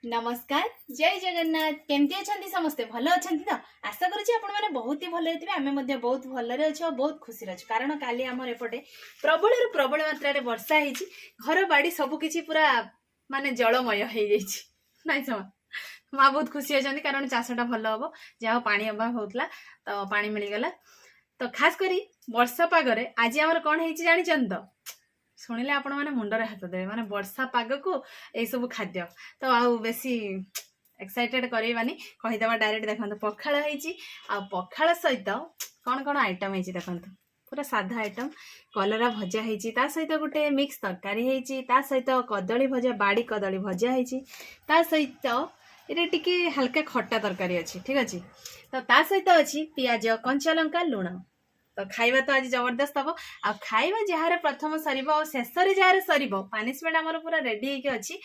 नमस्कार जय जगन्नाथ केमती अच्छा समस्ते भल अच्छा तो आशा करुँचे बहुत ही भल आम बहुत भलरे अच्छे बहुत खुशी अच्छे कारण काली आमर एपटे प्रबल प्रबल मात्रा वर्षा होती घर बाड़ी सबकि पूरा माने जलमय हो नाई समा माँ बहुत खुशी अच्छा कारण चाषटा भल हम जहाँ पानी अभाव होता तो पानी मिलगला तो खास करी वर्षा पागरे आज आमर कौन है जानी तो शुणिले आपण मैंने मुंडरे हाथ देवे माने वर्षा पाग को यही सब खाद्य तो आउ बेसी एक्साइटेड करवानी कहीदेवा डायरेक्ट देखो पखाड़ हो पखाड़ सहित कौन कौन आइटम है देखो पूरा साधा आइटम कलरा भजा होती सहित गोटे मिक्स तरकारी होती सहित कदली भजा बाड़ी कदली भजा होती सहित ये टिके हल्का खट्टा तरकारी अच्छी ठीक अच्छे तो सहित अच्छी पियाज कंचा लंका लुण तो खाइबा तो आज जबरदस्त हम आ खाइबा जार प्रथम सर शेष जार सर पानिशमेंट आमर पूरा रेडी होगी अच्छी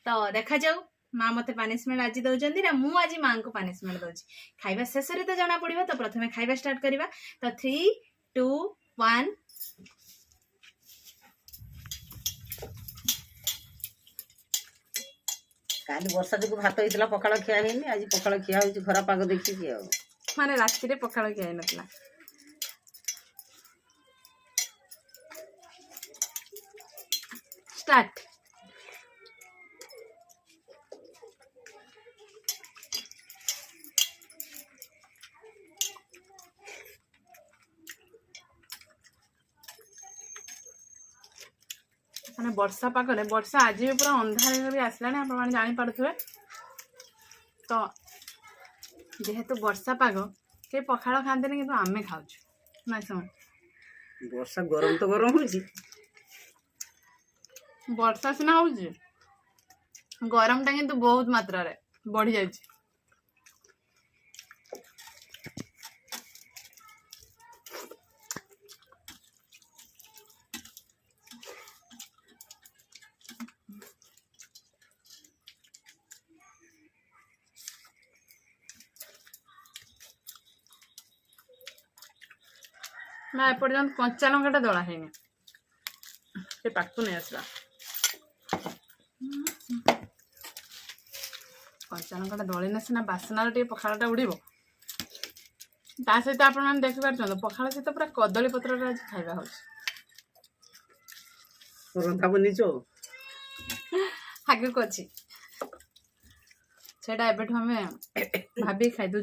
तो देखा जाऊ माँ मत पानिशमेंट आज दौरान ना मुझे आज माँ को पानिशमेंट दूसरी खाइबा शेष तो जना पड़ा तो प्रथम खाइबा स्टार्ट करवा तो 3, 2, 1 काली वर्षा जो भात होता पखाड़ खिया आज पखाड़ खिया हो खरा पाग देखिए माने राति पखाड़ खिया ना स्टार्ट माने वर्षा पागरे वर्षा आज भी पूरा अंधार भी आसला आप जानी पारे तो जेहेतु वर्षा पाग के पखाड़ खाते कि आमे खाऊ ना समय वर्षा गरम तो गरम हो वर्षा सीना हो गरम टा किंतु बहुत मात्रा रे बढ़ी जाए ना एपर्यंत कंचा लंका दला है पाखु नहीं आसला कंचा लंका दलिना सीना बासनार टे पखाड़ा उड़ब सहित आप देखिपार पखाड़ सहित पूरा कदली पत्र आज खाଇବା आगे को अच्छी से आम भाभी खाईदु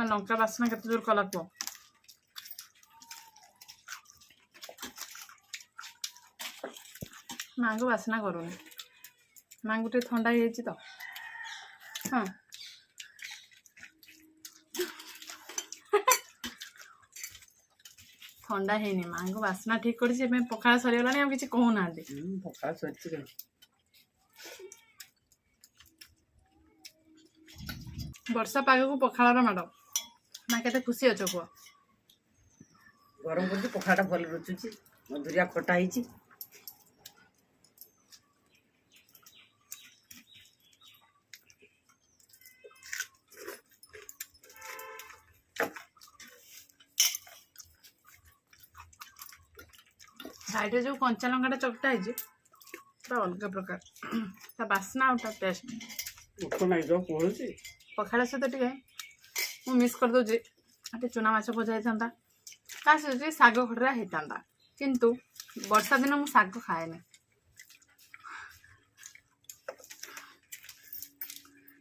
लंका बासना केते जोर कला को माँ को बासना करूनी माँ गोटे ठंडा तो हाँ ठंडा है माँ को बासना ठीक कर पखाड़ सरीगला किसी कहूना वर्षा पाग को पखाड़ माड़ माँ के खुशी अच्छो कह गरम कर पखाड़ा भल रुचुची मधुरिया खटा ही साइड जो कंचा लंका चकटा है अलग प्रकार बास्ना टेस्ट पखाड़ सहित टे मु मिस कर दूसरी चुना माछ भजा था सहित शाग खटरा होता किंतु वर्षा दिन मु शाग खाए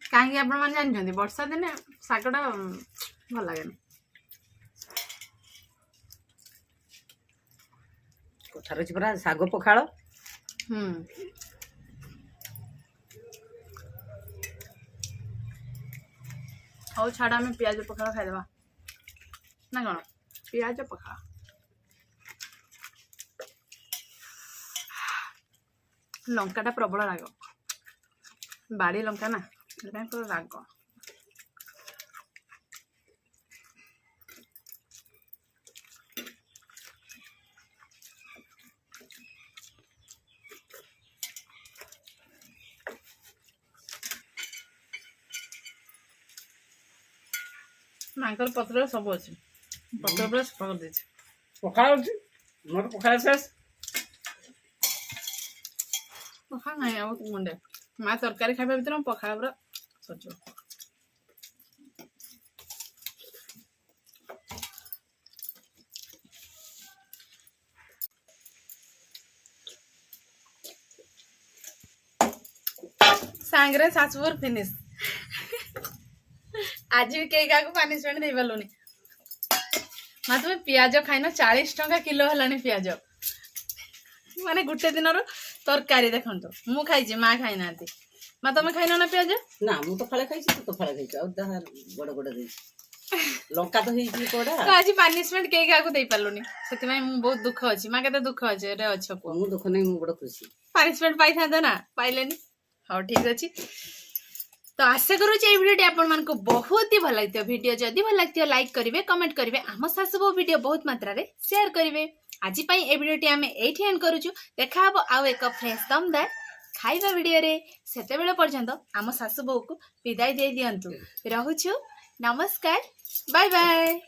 कहीं आप जानते वर्षा दिन शागटा भल लगे कथार अच्छी पूरा शाग पखाड़ हौ छाड़ा आम पियाज पखाड़ खाईदे ना कौन पियाज पखाड़ लंकाटा प्रबल राग बाड़ी लंका ना पूरा राग मांकर पत्र सब अच्छे पत्र पूरा सफा कर पखाड़ मोर पखाड़ शेष ପଖାଳ ନାହିଁ ଆଉ ମୁଣ୍ଡେ ମା ତରକାରୀ ଖାଇବା ଭିତରେ ମୁଁ ପଖାଳ ପୁରା ସରିଯିବ। ସାଙ୍ଗରେ ଶାଶୁଘର ଫିନିଶ। ଆଜି ବି କେହି କାହାକୁ ପାନିଶମେଣ୍ଟ ଦେଇ ପାରିଲୁନି। ମା ତୁମେ ପିଆଜ ଖାଇନ 40 ଟଙ୍କା କିଲୋ ହେଲାଣି ପିଆଜ। ମାନେ ଗୋଟେ ଦିନର ତରକାରୀ ଦେଖନ୍ତୁ ମୁଁ ଖାଇଛି ମା ଖାଇନାହାନ୍ତି। ମା ତମେ ଖାଇନ ନା ପିଆଜ? ନା ମୁଁ ତ ଫାଳେ ଖାଇଛି ତୁ ତ ଫାଳେ ଖାଇଛୁ ଆଉ ଯାହା ବଡ ବଡ ଦେଇଛି ଲଙ୍କା ତ ହେଇଛି କୋଡ଼ା। ତ ଆଜି ପାନିଶମେଣ୍ଟ କେହି କାହାକୁ ଦେଇ ପାରିଲୁନି ସେଥିପାଇଁ ମୁଁ ବହୁତ ଦୁଃଖ ଅଛି। ମା କେତେ ଦୁଃଖ ଅଛି ରେ ଅଛ ପୁଅ। ମୁଁ ଦୁଃଖ ନାହିଁ ମୁଁ ବଡ ଖୁସି। ପାନିଶମେଣ୍ଟ ପାଇଥାନ୍ତ ନା ପାଇଲେନି। ହଉ ଠିକ ଅଛି। तो आशा करूँ ये वीडियो आपको बहुत ही भल लगे। वीडियो जदि भल लगे लाइक करेंगे कमेंट करेंगे आम सासुबो वीडियो बहुत मात्रा रे शेयर करेंगे। आज ये वीडियो आम एठी एंड करूँ। देखा आउ एक फ्रेश दमदार खाइबा वीडियो रे सेते बेले पर्यंत आम सासुबो को विदाई दे दियंतु। रहुछु नमस्कार बाय बाय।